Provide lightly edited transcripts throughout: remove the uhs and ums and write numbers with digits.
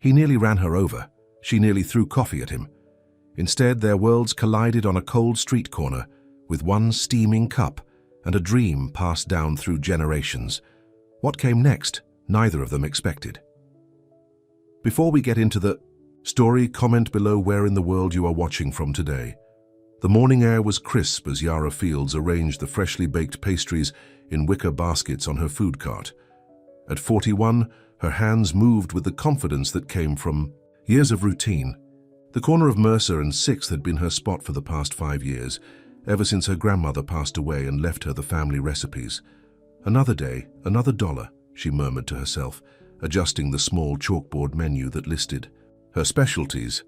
He nearly ran her over. She nearly threw coffee at him. Instead, their worlds collided on a cold street corner with one steaming cup and a dream passed down through generations. What came next, neither of them expected. Before we get into the story, comment below where in the world you are watching from today. The morning air was crisp as Yara Fields arranged the freshly baked pastries in wicker baskets on her food cart. At 41, her hands moved with the confidence that came from years of routine. The corner of Mercer and 6th had been her spot for the past 5 years, ever since her grandmother passed away and left her the family recipes. Another day, another dollar, she murmured to herself, adjusting the small chalkboard menu that listed her specialties.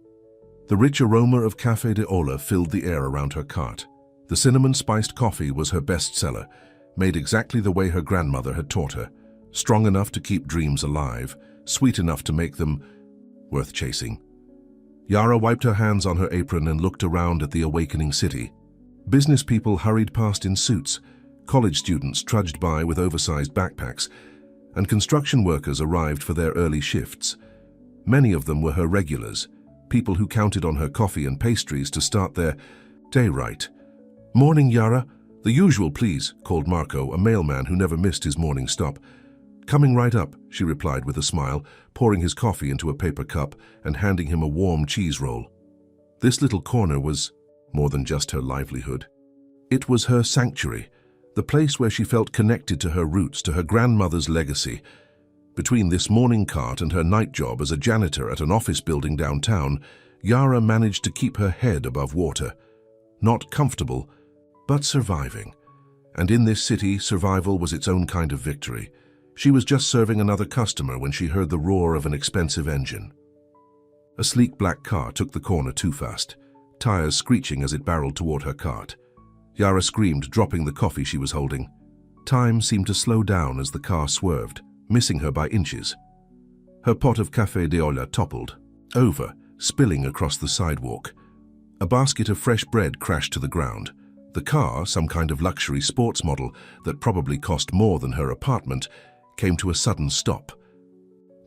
The rich aroma of Café de Ola filled the air around her cart. The cinnamon-spiced coffee was her bestseller, made exactly the way her grandmother had taught her, strong enough to keep dreams alive, sweet enough to make them worth chasing. Yara wiped her hands on her apron and looked around at the awakening city. Business people hurried past in suits, college students trudged by with oversized backpacks, and construction workers arrived for their early shifts. Many of them were her regulars, people who counted on her coffee and pastries to start their day right. "Morning, Yara." "The usual, please," called Marco, a mailman who never missed his morning stop. "Coming right up," she replied with a smile, pouring his coffee into a paper cup and handing him a warm cheese roll. This little corner was more than just her livelihood. It was her sanctuary, the place where she felt connected to her roots, to her grandmother's legacy. Between this morning cart and her night job as a janitor at an office building downtown, Yara managed to keep her head above water. Not comfortable, but surviving. And in this city, survival was its own kind of victory. She was just serving another customer when she heard the roar of an expensive engine. A sleek black car took the corner too fast, tires screeching as it barreled toward her cart. Yara screamed, dropping the coffee she was holding. Time seemed to slow down as the car swerved, missing her by inches. Her pot of Café de Ola toppled over, spilling across the sidewalk. A basket of fresh bread crashed to the ground. The car, some kind of luxury sports model that probably cost more than her apartment, came to a sudden stop.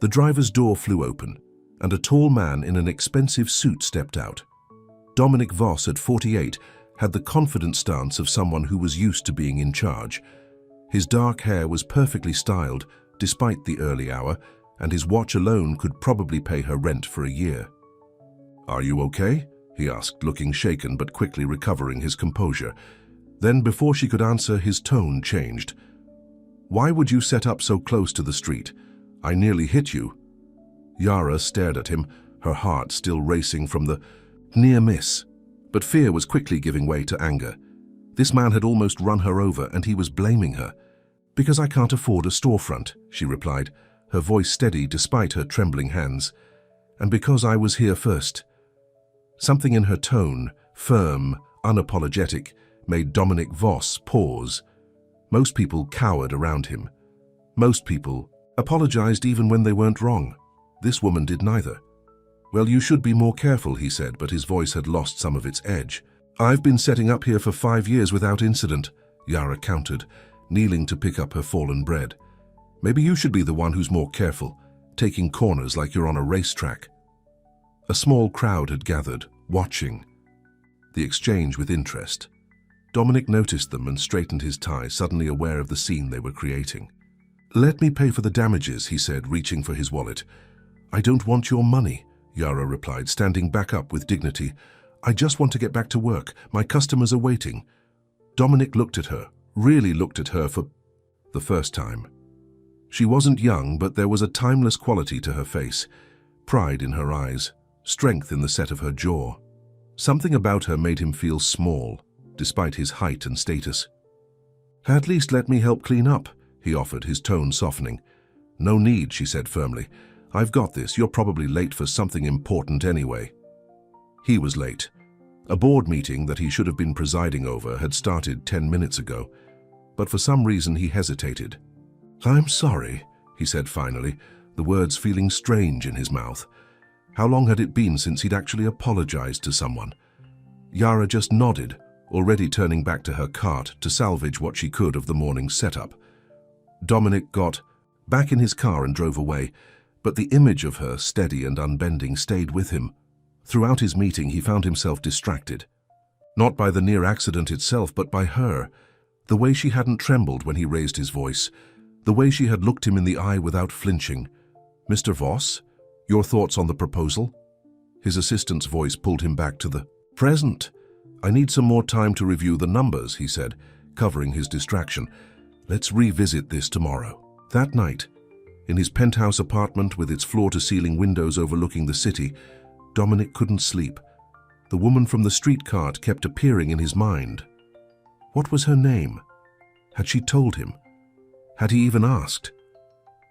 The driver's door flew open, and a tall man in an expensive suit stepped out. Dominic Voss, at 48, had the confident stance of someone who was used to being in charge. His dark hair was perfectly styled, despite the early hour, and his watch alone could probably pay her rent for a year. "Are you okay?" he asked, looking shaken but quickly recovering his composure. Then, before she could answer, his tone changed. "Why would you set up so close to the street? I nearly hit you." Yara stared at him, her heart still racing from the near miss. But fear was quickly giving way to anger. This man had almost run her over, and he was blaming her. "Because I can't afford a storefront," she replied, her voice steady despite her trembling hands. "And because I was here first." Something in her tone, firm, unapologetic, made Dominic Voss pause. Most people cowered around him. Most people apologized even when they weren't wrong. This woman did neither. "Well, you should be more careful," he said, but his voice had lost some of its edge. "I've been setting up here for 5 years without incident," Yara countered, kneeling to pick up her fallen bread. "Maybe you should be the one who's more careful, taking corners like you're on a racetrack." A small crowd had gathered, watching the exchange with interest. Dominic noticed them and straightened his tie, suddenly aware of the scene they were creating. "Let me pay for the damages," he said, reaching for his wallet. "I don't want your money," Yara replied, standing back up with dignity. "I just want to get back to work. My customers are waiting." Dominic looked at her, really looked at her for the first time. She wasn't young, but there was a timeless quality to her face, pride in her eyes, strength in the set of her jaw. Something about her made him feel small, despite his height and status. "At least let me help clean up," he offered, his tone softening. "No need," she said firmly. "I've got this. You're probably late for something important anyway." He was late. A board meeting that he should have been presiding over had started 10 minutes ago, but for some reason he hesitated. "I'm sorry," he said finally, the words feeling strange in his mouth. How long had it been since he'd actually apologized to someone? Yara just nodded, already turning back to her cart to salvage what she could of the morning's setup. Dominic got back in his car and drove away, But the image of her, steady and unbending, stayed with him. Throughout his meeting, he found himself distracted. Not by the near accident itself, but by her. The way she hadn't trembled when he raised his voice. The way she had looked him in the eye without flinching. "Mr. Voss, your thoughts on the proposal?" His assistant's voice pulled him back to the present. "I need some more time to review the numbers," he said, covering his distraction. "Let's revisit this tomorrow." That night, in his penthouse apartment with its floor-to-ceiling windows overlooking the city, Dominic couldn't sleep. The woman from the street cart kept appearing in his mind. What was her name? Had she told him? Had he even asked?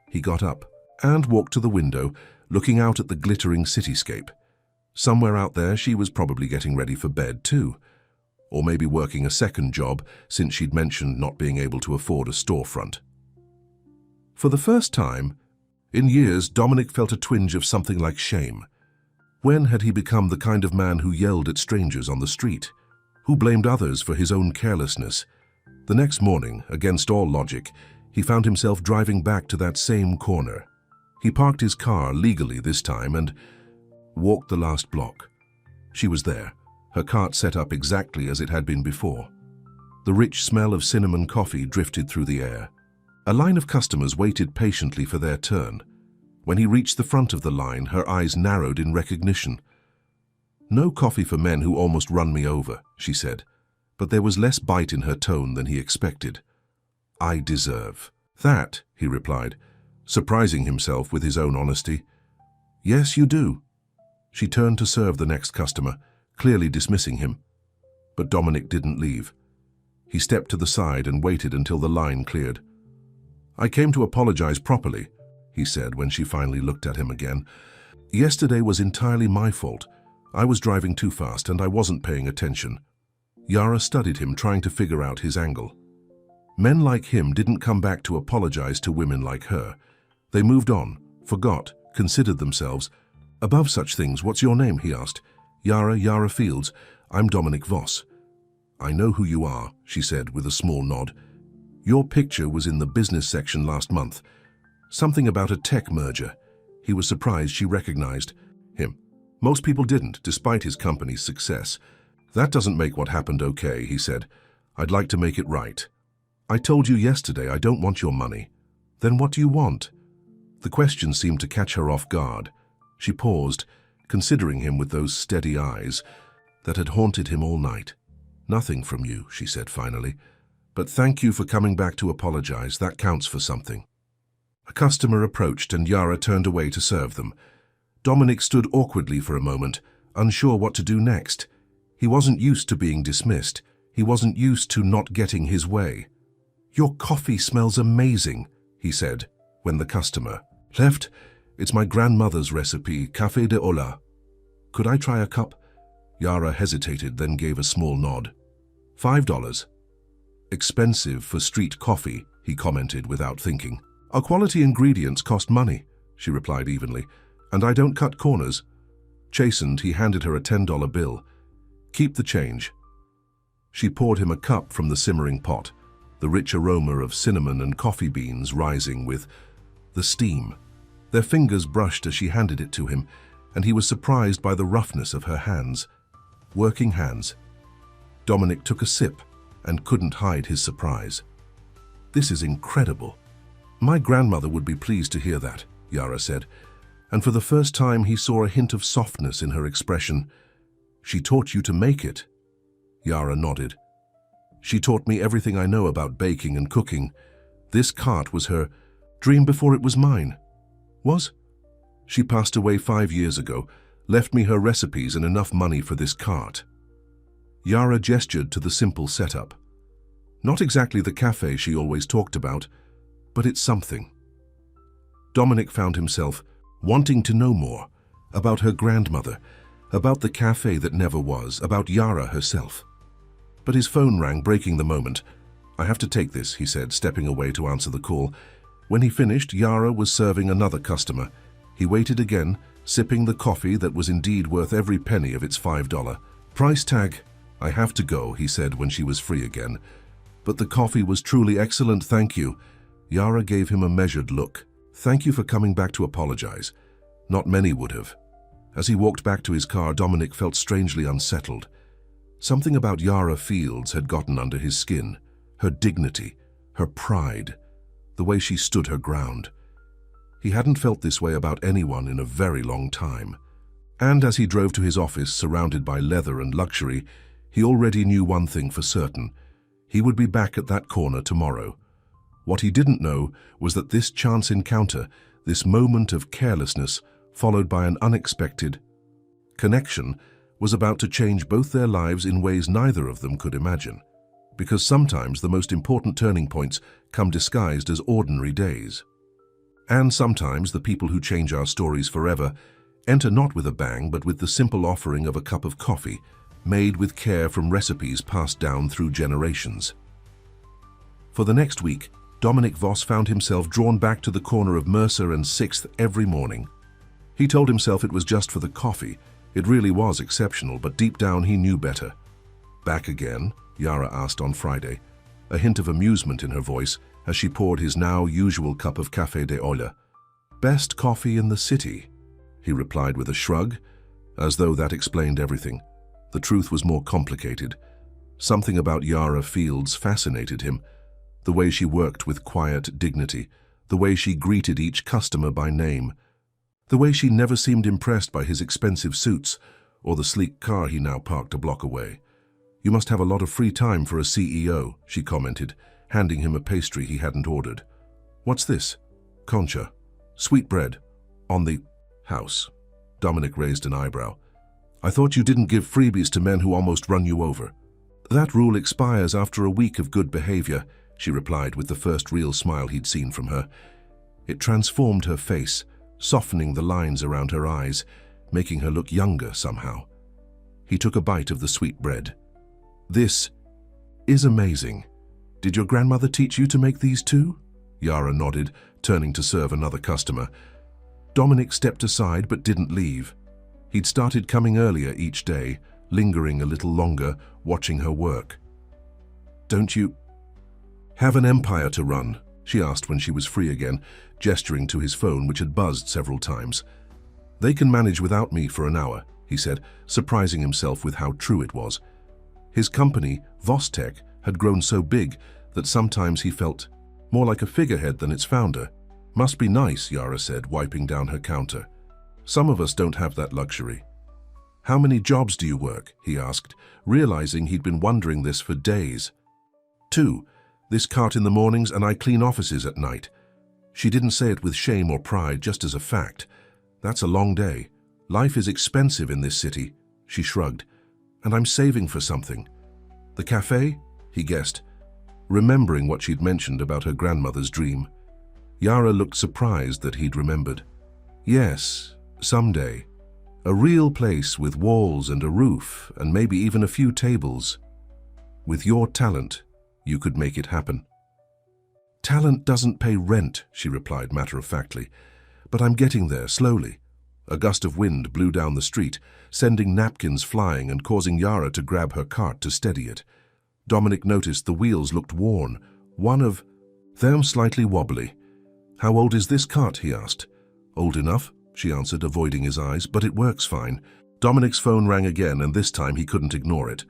He got up and walked to the window, looking out at the glittering cityscape. Somewhere out there, she was probably getting ready for bed too. Or maybe working a second job, since she'd mentioned not being able to afford a storefront. For the first time in years, Dominic felt a twinge of something like shame. When had he become the kind of man who yelled at strangers on the street? Who blamed others for his own carelessness? The next morning, against all logic, he found himself driving back to that same corner. He parked his car legally this time and walked the last block. She was there, her cart set up exactly as it had been before. The rich smell of cinnamon coffee drifted through the air. A line of customers waited patiently for their turn. When he reached the front of the line, her eyes narrowed in recognition. "No coffee for men who almost run me over," she said, but there was less bite in her tone than he expected. "I deserve that," he replied, surprising himself with his own honesty. "Yes, you do." She turned to serve the next customer, clearly dismissing him. But Dominic didn't leave. He stepped to the side and waited until the line cleared. "I came to apologize properly," he said when she finally looked at him again. "Yesterday was entirely my fault. I was driving too fast and I wasn't paying attention." Yara studied him, trying to figure out his angle. Men like him didn't come back to apologize to women like her. They moved on, forgot, considered themselves. "Above such things, what's your name?" he asked. Yara Fields. "I'm Dominic Voss." "I know who you are," she said with a small nod. "Your picture was in the business section last month. Something about a tech merger." He was surprised she recognized him. Most people didn't, despite his company's success. "That doesn't make what happened okay," he said. "I'd like to make it right." "I told you yesterday I don't want your money." "Then what do you want?" The question seemed to catch her off guard. She paused, considering him with those steady eyes that had haunted him all night. "Nothing from you," she said finally. "But thank you for coming back to apologize. That counts for something." A customer approached and Yara turned away to serve them. Dominic stood awkwardly for a moment, unsure what to do next. He wasn't used to being dismissed. He wasn't used to not getting his way. "Your coffee smells amazing," he said when the customer left. "It's my grandmother's recipe, Café de Ola." "Could I try a cup?" Yara hesitated, then gave a small nod. $5. "Expensive for street coffee," he commented without thinking. "Our quality ingredients cost money," she replied evenly, "and I don't cut corners." Chastened, he handed her a $10 bill. "Keep the change." She poured him a cup from the simmering pot, the rich aroma of cinnamon and coffee beans rising with the steam. Their fingers brushed as she handed it to him, and he was surprised by the roughness of her hands. Working hands. Dominic took a sip and couldn't hide his surprise. "This is incredible." "My grandmother would be pleased to hear that," Yara said, and for the first time he saw a hint of softness in her expression. "She taught you to make it?" Yara nodded. "She taught me everything I know about baking and cooking. This cart was her dream before it was mine." "Was?" "She passed away 5 years ago, left me her recipes and enough money for this cart." Yara gestured to the simple setup. Not exactly the cafe she always talked about, but it's something. Dominic found himself wanting to know more about her grandmother, about the cafe that never was, about Yara herself. But his phone rang, breaking the moment. "I have to take this," he said, stepping away to answer the call. When he finished, Yara was serving another customer. He waited again, sipping the coffee that was indeed worth every penny of its $5 price tag. "I have to go," he said when she was free again. "But the coffee was truly excellent, thank you." Yara gave him a measured look. Thank you for coming back to apologize. Not many would have. As he walked back to his car, Dominic felt strangely unsettled. Something about Yara Fields had gotten under his skin. Her dignity, her pride, the way she stood her ground. He hadn't felt this way about anyone in a very long time. And as he drove to his office, surrounded by leather and luxury, he already knew one thing for certain. He would be back at that corner tomorrow. What he didn't know was that this chance encounter, this moment of carelessness, followed by an unexpected connection, was about to change both their lives in ways neither of them could imagine. Because sometimes the most important turning points come disguised as ordinary days. And sometimes the people who change our stories forever enter not with a bang, but with the simple offering of a cup of coffee, made with care from recipes passed down through generations. For the next week, Dominic Voss found himself drawn back to the corner of Mercer and 6th every morning. He told himself it was just for the coffee. It really was exceptional, but deep down he knew better. Back again? Yara asked on Friday, a hint of amusement in her voice as she poured his now usual cup of Café de Olla. Best coffee in the city, he replied with a shrug, as though that explained everything. The truth was more complicated. Something about Yara Fields fascinated him. The way she worked with quiet dignity, the way she greeted each customer by name, the way she never seemed impressed by his expensive suits or the sleek car he now parked a block away. You must have a lot of free time for a CEO, she commented, handing him a pastry he hadn't ordered. What's this? Concha. Sweetbread. On the house. Dominic raised an eyebrow. I thought you didn't give freebies to men who almost run you over. That rule expires after a week of good behavior, she replied with the first real smile he'd seen from her. It transformed her face, softening the lines around her eyes, making her look younger somehow. He took a bite of the sweetbread. This is amazing. Did your grandmother teach you to make these too? Yara nodded, turning to serve another customer. Dominic stepped aside but didn't leave. He'd started coming earlier each day, lingering a little longer, watching her work. Don't you have an empire to run? She asked when she was free again, gesturing to his phone which had buzzed several times. They can manage without me for an hour, he said, surprising himself with how true it was. His company, Vostech, had grown so big that sometimes he felt more like a figurehead than its founder. Must be nice, Yara said, wiping down her counter. Some of us don't have that luxury. How many jobs do you work? He asked, realizing he'd been wondering this for days. 2. This cart in the mornings and I clean offices at night. She didn't say it with shame or pride, just as a fact. That's a long day. Life is expensive in this city, she shrugged. And I'm saving for something. The cafe? He guessed, remembering what she'd mentioned about her grandmother's dream. Yara looked surprised that he'd remembered. Yes, someday. A real place with walls and a roof, and maybe even a few tables. With your talent, you could make it happen. Talent doesn't pay rent, she replied matter-of-factly, but I'm getting there slowly. A gust of wind blew down the street, sending napkins flying and causing Yara to grab her cart to steady it. Dominic noticed the wheels looked worn, one of them slightly wobbly. How old is this cart? He asked. Old enough, she answered, avoiding his eyes, but it works fine. Dominic's phone rang again, and this time he couldn't ignore it.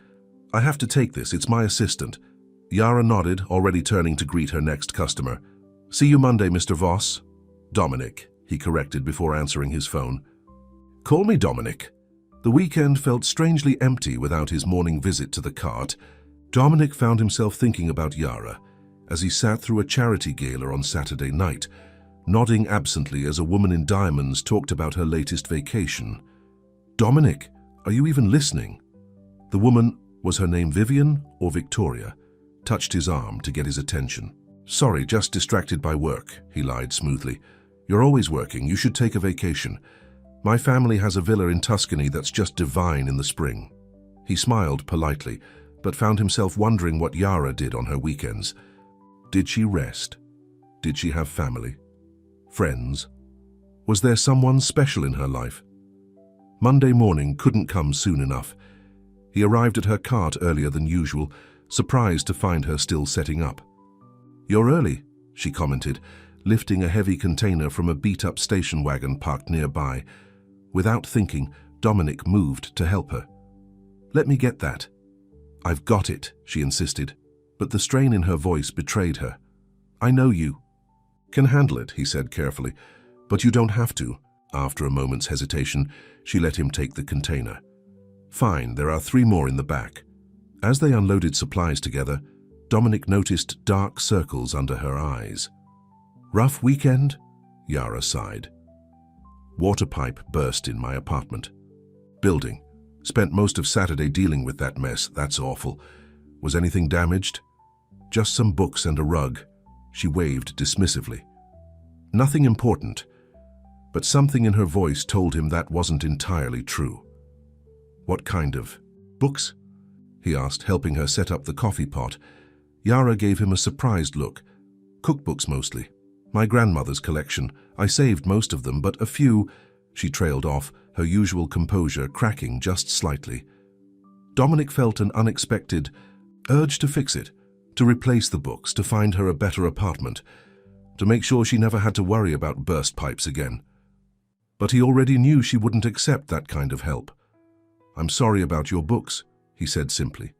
I have to take this, it's my assistant. Yara nodded, already turning to greet her next customer. See you Monday, Mr. Voss. Dominic, he corrected before answering his phone. Call me Dominic. The weekend felt strangely empty without his morning visit to the cart. Dominic found himself thinking about Yara as he sat through a charity gala on Saturday night, nodding absently as a woman in diamonds talked about her latest vacation. Dominic, are you even listening? The woman, was her name Vivian or Victoria, touched his arm to get his attention. Sorry, just distracted by work, he lied smoothly. You're always working, you should take a vacation. My family has a villa in Tuscany that's just divine in the spring. He smiled politely, but found himself wondering what Yara did on her weekends. Did she rest? Did she have family? Friends? Was there someone special in her life? Monday morning couldn't come soon enough. He arrived at her cart earlier than usual, surprised to find her still setting up. You're early, she commented, lifting a heavy container from a beat-up station wagon parked nearby. Without thinking, Dominic moved to help her. "Let me get that." "I've got it," she insisted, but the strain in her voice betrayed her. "I know you can handle it," he said carefully, "but you don't have to." After a moment's hesitation, she let him take the container. "Fine, there are 3 more in the back." As they unloaded supplies together, Dominic noticed dark circles under her eyes. "Rough weekend?" Yara sighed. "Water pipe burst in my apartment. Building. Spent most of Saturday dealing with that mess. That's awful. Was anything damaged?" "Just some books and a rug." She waved dismissively. Nothing important, but something in her voice told him that wasn't entirely true. "What kind of books?" he asked, helping her set up the coffee pot. Yara gave him a surprised look. "Cookbooks mostly. My grandmother's collection. I saved most of them, but a few—" She trailed off, her usual composure cracking just slightly. Dominic felt an unexpected urge to fix it, to replace the books, to find her a better apartment, to make sure she never had to worry about burst pipes again. But he already knew she wouldn't accept that kind of help. "I'm sorry about your books," he said simply.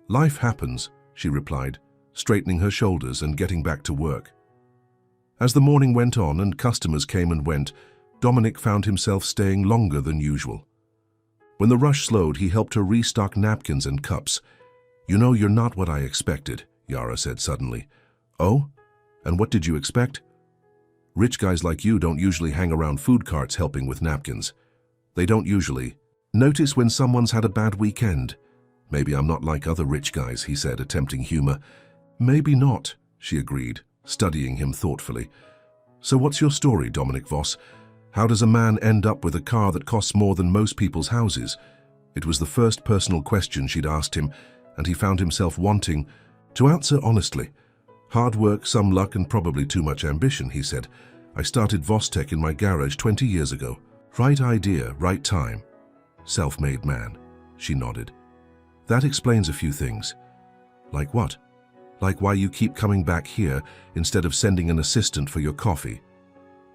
"Life happens," she replied, straightening her shoulders and getting back to work. As the morning went on and customers came and went, Dominic found himself staying longer than usual. When the rush slowed, he helped her restock napkins and cups. "You know, you're not what I expected," Yara said suddenly. "Oh? And what did you expect?" "Rich guys like you don't usually hang around food carts helping with napkins. They don't usually notice when someone's had a bad weekend." "Maybe I'm not like other rich guys," he said, attempting humor. "Maybe not," she agreed, studying him thoughtfully. "So what's your story, Dominic Voss? How does a man end up with a car that costs more than most people's houses?" It was the first personal question she'd asked him, and he found himself wanting to answer honestly. "Hard work, some luck, and probably too much ambition," he said. "I started Vostech in my garage 20 years ago. Right idea, right time. Self-made man." She nodded. "That explains a few things." "Like what?" "Like why you keep coming back here instead of sending an assistant for your coffee."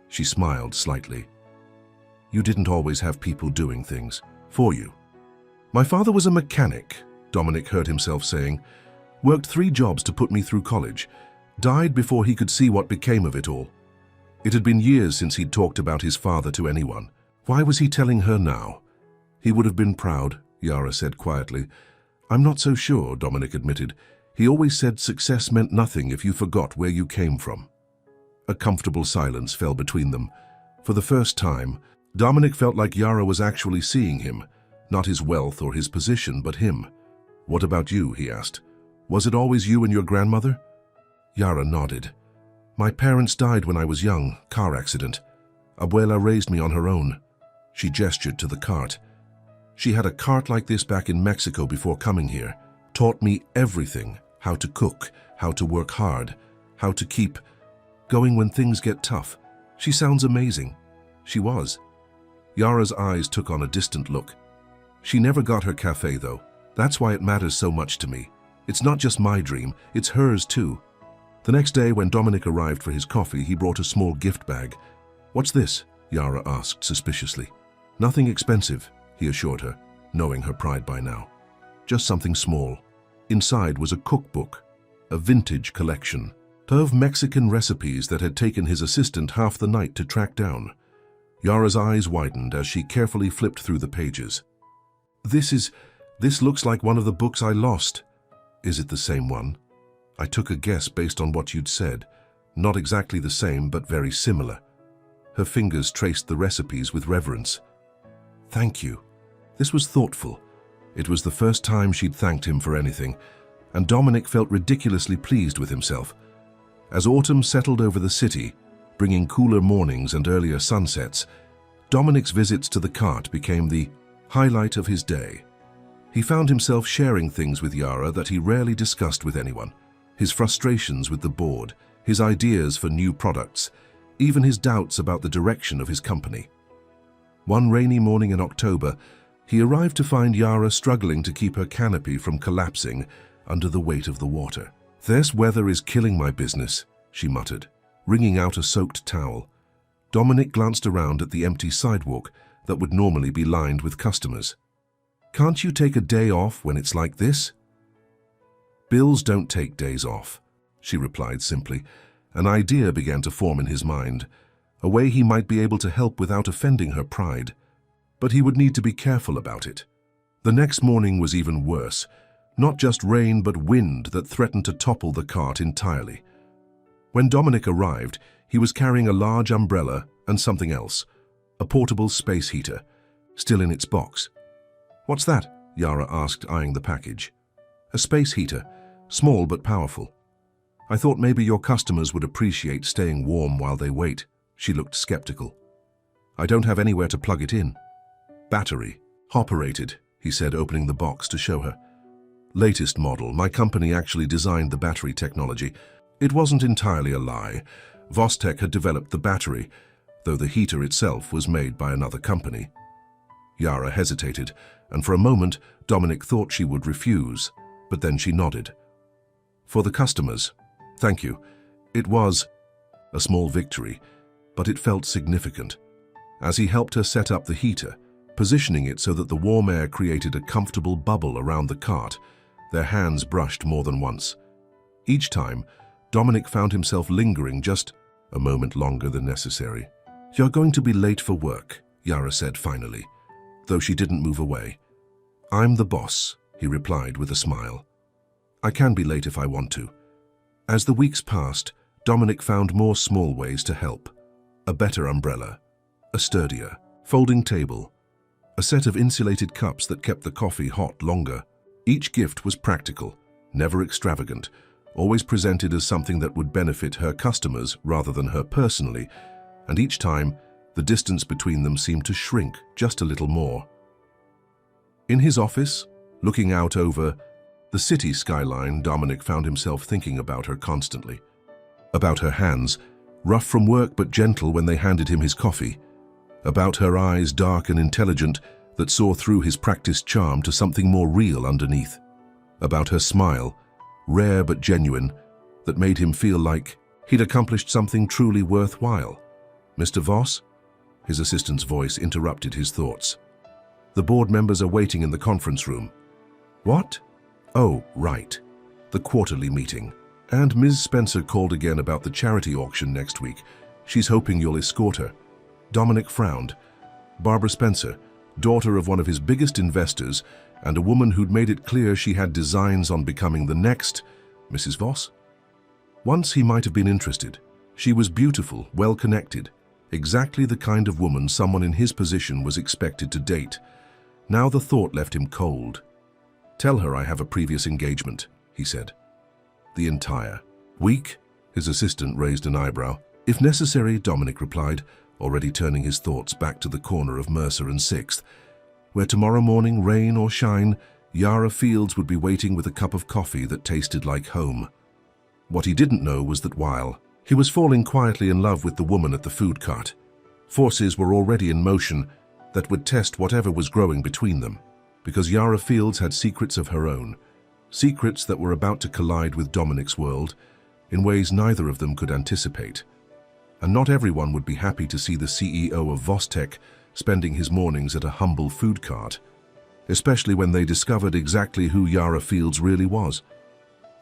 She smiled slightly. "You didn't always have people doing things for you." "My father was a mechanic," Dominic heard himself saying. "Worked 3 jobs to put me through college. Died before he could see what became of it all." It had been years since he'd talked about his father to anyone. Why was he telling her now? "He would have been proud," Yara said quietly. "I'm not so sure," Dominic admitted. "He always said success meant nothing if you forgot where you came from." A comfortable silence fell between them. For the first time, Dominic felt like Yara was actually seeing him, not his wealth or his position, but him. "What about you?" he asked. "Was it always you and your grandmother?" Yara nodded. "My parents died when I was young, car accident. Abuela raised me on her own." She gestured to the cart. "She had a cart like this back in Mexico before coming here. Taught me everything, how to cook, how to work hard, how to keep going when things get tough. She sounds amazing." She was. Yara's eyes took on a distant look. "She never got her cafe, though. That's why it matters so much to me. It's not just my dream, it's hers too." The next day, when Dominic arrived for his coffee, he brought a small gift bag. "What's this?" Yara asked suspiciously. "Nothing expensive," he assured her, knowing her pride by now. "Just something small." Inside was a cookbook, a vintage collection of Mexican recipes that had taken his assistant half the night to track down. Yara's eyes widened as she carefully flipped through the pages. This looks like one of the books I lost." "Is it the same one?" "I took a guess based on what you'd said. Not exactly the same, but very similar." Her fingers traced the recipes with reverence. "Thank you." This was thoughtful. It was the first time she'd thanked him for anything, and Dominic felt ridiculously pleased with himself. As autumn settled over the city, bringing cooler mornings and earlier sunsets, Dominic's visits to the cart became the highlight of his day. He found himself sharing things with Yara that he rarely discussed with anyone. His frustrations with the board, his ideas for new products, even his doubts about the direction of his company. One rainy morning in October, he arrived to find Yara struggling to keep her canopy from collapsing under the weight of the water. "This weather is killing my business," she muttered. wringing out a soaked towel. Dominic glanced around at the empty sidewalk that would normally be lined with customers. "Can't you take a day off when it's like this?" "Bills don't take days off," she replied simply. An idea began to form in his mind, a way he might be able to help without offending her pride. But he would need to be careful about it. The next morning was even worse. Not just rain, but wind that threatened to topple the cart entirely. When Dominic arrived, he was carrying a large umbrella and something else, a portable space heater, still in its box. "What's that?" Yara asked, eyeing the package. "A space heater, small but powerful. I thought maybe your customers would appreciate staying warm while they wait." She looked skeptical. "I don't have anywhere to plug it in." "Battery, operated," he said, opening the box to show her. "Latest model. My company actually designed the battery technology. It wasn't entirely a lie. Vostek had developed the battery, though the heater itself was made by another company." Yara hesitated, and for a moment Dominic thought she would refuse, but then she nodded. "For the customers, thank you. It was a small victory, but it felt significant." As he helped her set up the heater, positioning it so that the warm air created a comfortable bubble around the cart, their hands brushed more than once. Each time, Dominic found himself lingering just a moment longer than necessary. "You're going to be late for work," Yara said finally, though she didn't move away. "I'm the boss," he replied with a smile. "I can be late if I want to." As the weeks passed, Dominic found more small ways to help. A better umbrella, a sturdier, folding table, a set of insulated cups that kept the coffee hot longer. Each gift was practical, never extravagant, always presented as something that would benefit her customers rather than her personally, and each time, the distance between them seemed to shrink just a little more. In his office, looking out over the city skyline, Dominic found himself thinking about her constantly. About her hands, rough from work but gentle when they handed him his coffee. About her eyes, dark and intelligent, that saw through his practiced charm to something more real underneath. About her smile, rare but genuine, that made him feel like he'd accomplished something truly worthwhile. "Mr. Voss?" His assistant's voice interrupted his thoughts. "The board members are waiting in the conference room." "What?" "Oh, right. The quarterly meeting. And Ms. Spencer called again about the charity auction next week. She's hoping you'll escort her." Dominic frowned. Barbara Spencer, daughter of one of his biggest investors, and a woman who'd made it clear she had designs on becoming the next Mrs. Voss? Once he might have been interested. She was beautiful, well-connected, exactly the kind of woman someone in his position was expected to date. Now the thought left him cold. "Tell her I have a previous engagement," he said. "The entire week?" His assistant raised an eyebrow. "If necessary," Dominic replied, already turning his thoughts back to the corner of Mercer and 6th, where tomorrow morning, rain or shine, Yara Fields would be waiting with a cup of coffee that tasted like home. What he didn't know was that while he was falling quietly in love with the woman at the food cart, forces were already in motion that would test whatever was growing between them, because Yara Fields had secrets of her own, secrets that were about to collide with Dominic's world in ways neither of them could anticipate. And not everyone would be happy to see the CEO of Vostek spending his mornings at a humble food cart, especially when they discovered exactly who Yara Fields really was.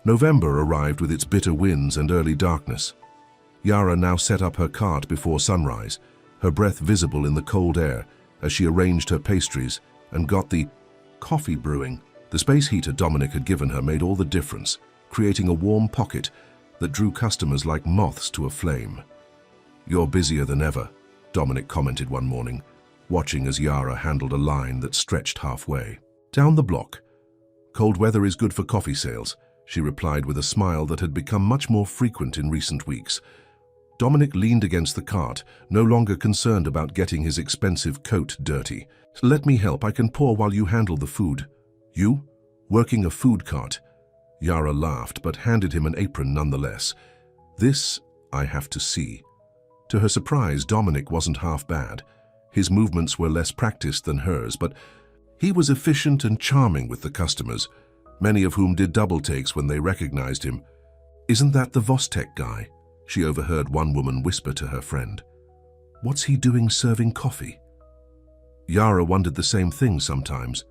November arrived with its bitter winds and early darkness. Yara now set up her cart before sunrise, her breath visible in the cold air as she arranged her pastries and got the coffee brewing. The space heater Dominic had given her made all the difference, creating a warm pocket that drew customers like moths to a flame. "You're busier than ever," Dominic commented one morning, watching as Yara handled a line that stretched halfway. "Down the block. Cold weather is good for coffee sales," she replied with a smile that had become much more frequent in recent weeks. Dominic leaned against the cart, no longer concerned about getting his expensive coat dirty. "Let me help. I can pour while you handle the food." "You? Working a food cart?" Yara laughed, but handed him an apron nonetheless. "This I have to see." To her surprise, Dominic wasn't half bad. His movements were less practiced than hers, but he was efficient and charming with the customers, many of whom did double takes when they recognized him. "Isn't that the Vostek guy?" She overheard one woman whisper to her friend, "What's he doing serving coffee?" Yara wondered the same thing sometimes.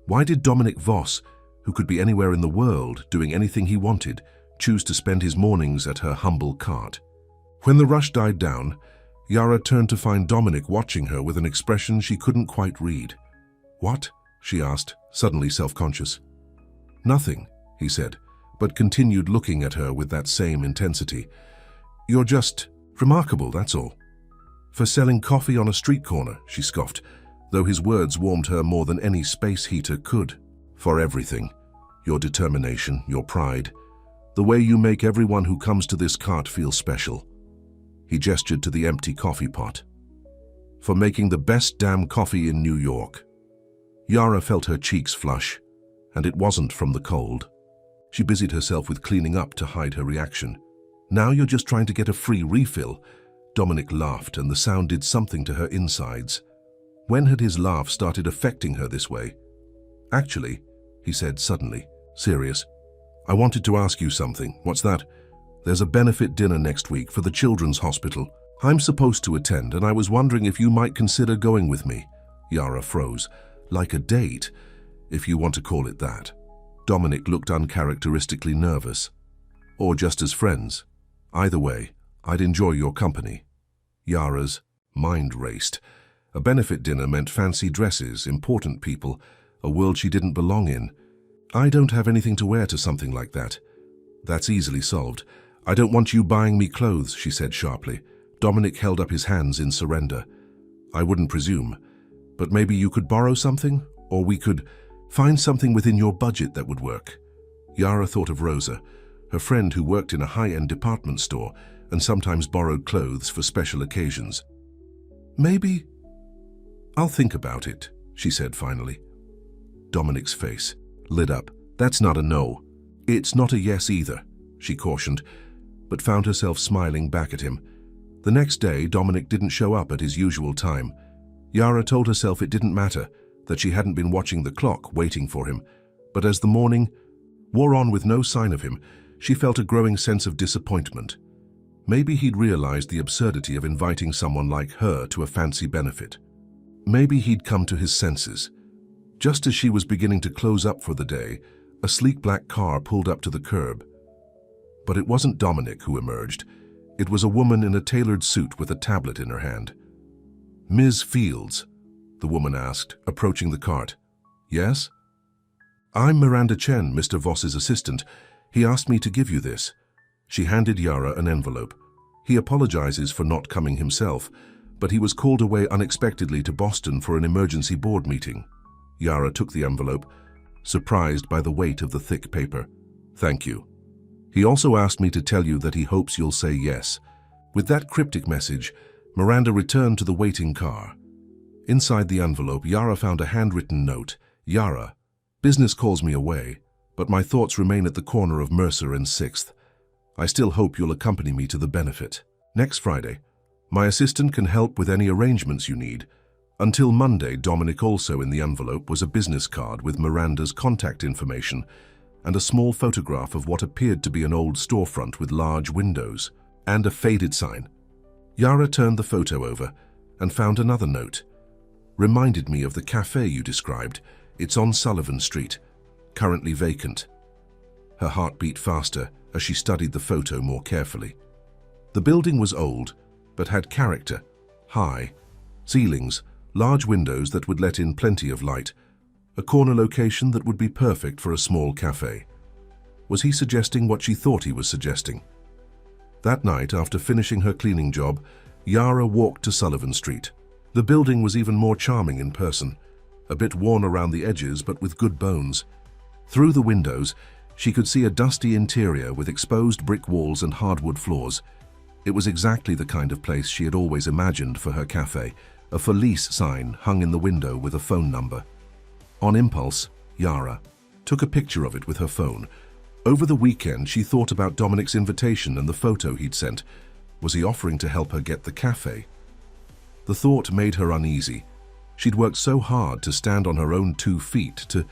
Why did Dominic Voss, who could be anywhere in the world doing anything he wanted, choose to spend his mornings at her humble cart? When the rush died down, Yara turned to find Dominic watching her with an expression she couldn't quite read. "What?" she asked, suddenly self-conscious. "Nothing," he said, but continued looking at her with that same intensity. "You're just remarkable, that's all." "For selling coffee on a street corner," she scoffed, though his words warmed her more than any space heater could. "For everything. Your determination, your pride, the way you make everyone who comes to this cart feel special." He gestured to the empty coffee pot. "For making the best damn coffee in New York." Yara felt her cheeks flush, and it wasn't from the cold. She busied herself with cleaning up to hide her reaction. "Now you're just trying to get a free refill." Dominic laughed, and the sound did something to her insides. When had his laugh started affecting her this way? "Actually," he said suddenly, serious, "I wanted to ask you something." "What's that?" "There's a benefit dinner next week for the Children's Hospital. I'm supposed to attend, and I was wondering if you might consider going with me." Yara froze. "Like a date, if you want to call it that." Dominic looked uncharacteristically nervous. "Or just as friends. Either way, I'd enjoy your company." Yara's mind raced. A benefit dinner meant fancy dresses, important people, a world she didn't belong in. "I don't have anything to wear to something like that." "That's easily solved. I don't want you buying me clothes," she said sharply. Dominic held up his hands in surrender. "I wouldn't presume. But maybe you could borrow something, or we could find something within your budget that would work." Yara thought of Rosa, her friend who worked in a high-end department store and sometimes borrowed clothes for special occasions. "Maybe I'll think about it," she said finally. Dominic's face lit up. "That's not a no. It's not a yes either," she cautioned, but found herself smiling back at him. The next day, Dominic didn't show up at his usual time. Yara told herself it didn't matter, that she hadn't been watching the clock, waiting for him. But as the morning wore on with no sign of him, she felt a growing sense of disappointment. Maybe he'd realized the absurdity of inviting someone like her to a fancy benefit. Maybe he'd come to his senses. Just as she was beginning to close up for the day, a sleek black car pulled up to the curb. But it wasn't Dominic who emerged. It was a woman in a tailored suit with a tablet in her hand. "Ms. Fields?" the woman asked, approaching the cart. "Yes?" "I'm Miranda Chen, Mr. Voss's assistant. He asked me to give you this." She handed Yara an envelope. "He apologizes for not coming himself, but he was called away unexpectedly to Boston for an emergency board meeting." Yara took the envelope, surprised by the weight of the thick paper. "Thank you. He also asked me to tell you that he hopes you'll say yes." With that cryptic message, Miranda returned to the waiting car. Inside the envelope, Yara found a handwritten note. "Yara, business calls me away, but my thoughts remain at the corner of Mercer and 6th. I still hope you'll accompany me to the benefit. Next Friday. My assistant can help with any arrangements you need." Until Monday, Dominic also in the envelope was a business card with Miranda's contact information and a small photograph of what appeared to be an old storefront with large windows and a faded sign. Yara turned the photo over and found another note. "Reminded me of the cafe you described. It's on Sullivan Street, currently vacant." Her heart beat faster as she studied the photo more carefully. The building was old, but had character. High ceilings, large windows that would let in plenty of light, a corner location that would be perfect for a small cafe. Was he suggesting what she thought he was suggesting? That night, after finishing her cleaning job, Yara walked to Sullivan Street. The building was even more charming in person, a bit worn around the edges but with good bones. Through the windows, she could see a dusty interior with exposed brick walls and hardwood floors. It was exactly the kind of place she had always imagined for her cafe, a "for lease" sign hung in the window with a phone number. On impulse, Yara took a picture of it with her phone. Over the weekend, she thought about Dominic's invitation and the photo he'd sent. Was he offering to help her get the cafe? The thought made her uneasy. She'd worked so hard to stand on her own 2 feet, to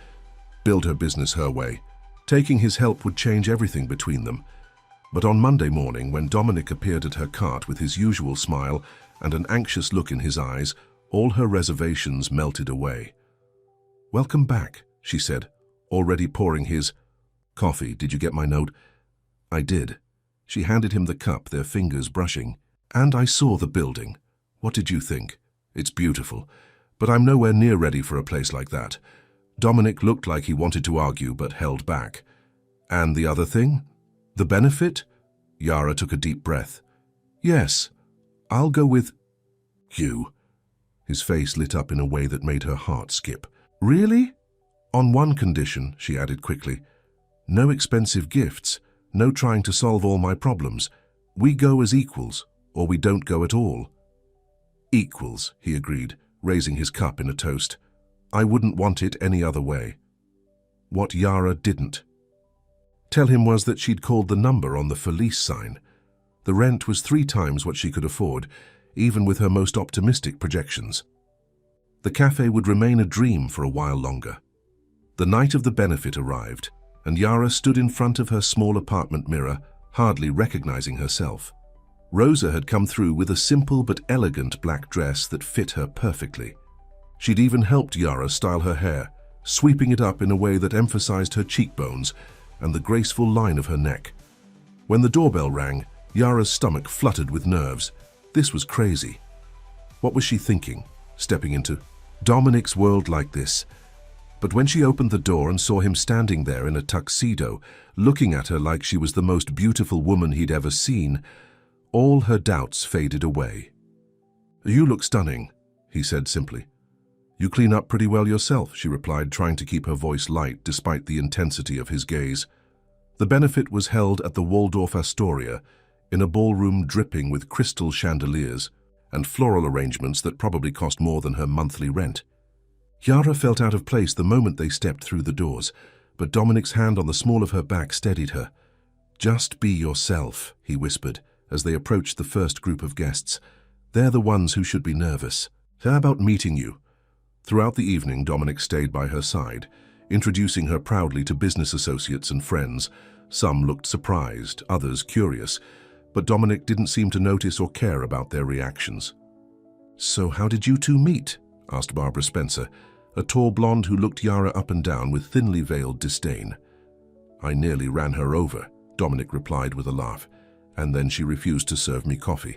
build her business her way. Taking his help would change everything between them. But on Monday morning, when Dominic appeared at her cart with his usual smile and an anxious look in his eyes, all her reservations melted away. "Welcome back," she said, already pouring his coffee. "Did you get my note?" "I did." She handed him the cup, their fingers brushing. "And I saw the building. What did you think?" "It's beautiful, but I'm nowhere near ready for a place like that." Dominic looked like he wanted to argue but held back. "And the other thing? The benefit?" Yara took a deep breath. "Yes, I'll go with you." His face lit up in a way that made her heart skip. "Really?" "On one condition," she added quickly. "No expensive gifts, no trying to solve all my problems. We go as equals, or we don't go at all." "Equals," he agreed, raising his cup in a toast. "I wouldn't want it any other way." What Yara didn't tell him was that she'd called the number on the for lease sign. The rent was 3 times what she could afford, even with her most optimistic projections. The cafe would remain a dream for a while longer. The night of the benefit arrived, and Yara stood in front of her small apartment mirror, hardly recognizing herself. Rosa had come through with a simple but elegant black dress that fit her perfectly. She'd even helped Yara style her hair, sweeping it up in a way that emphasized her cheekbones and the graceful line of her neck. When the doorbell rang, Yara's stomach fluttered with nerves. This was crazy. What was she thinking, stepping into Dominic's world like this? But when she opened the door and saw him standing there in a tuxedo, looking at her like she was the most beautiful woman he'd ever seen, all her doubts faded away. "You look stunning," he said simply. "You clean up pretty well yourself," she replied, trying to keep her voice light despite the intensity of his gaze. The benefit was held at the Waldorf Astoria, in a ballroom dripping with crystal chandeliers and floral arrangements that probably cost more than her monthly rent. Yara felt out of place the moment they stepped through the doors, but Dominic's hand on the small of her back steadied her. "Just be yourself," he whispered as they approached the first group of guests. "They're the ones who should be nervous. How about meeting you?" Throughout the evening, Dominic stayed by her side, introducing her proudly to business associates and friends. Some looked surprised, others curious, but Dominic didn't seem to notice or care about their reactions. "So how did you two meet?" asked Barbara Spencer, a tall blonde who looked Yara up and down with thinly veiled disdain. "I nearly ran her over," Dominic replied with a laugh, "and then she refused to serve me coffee."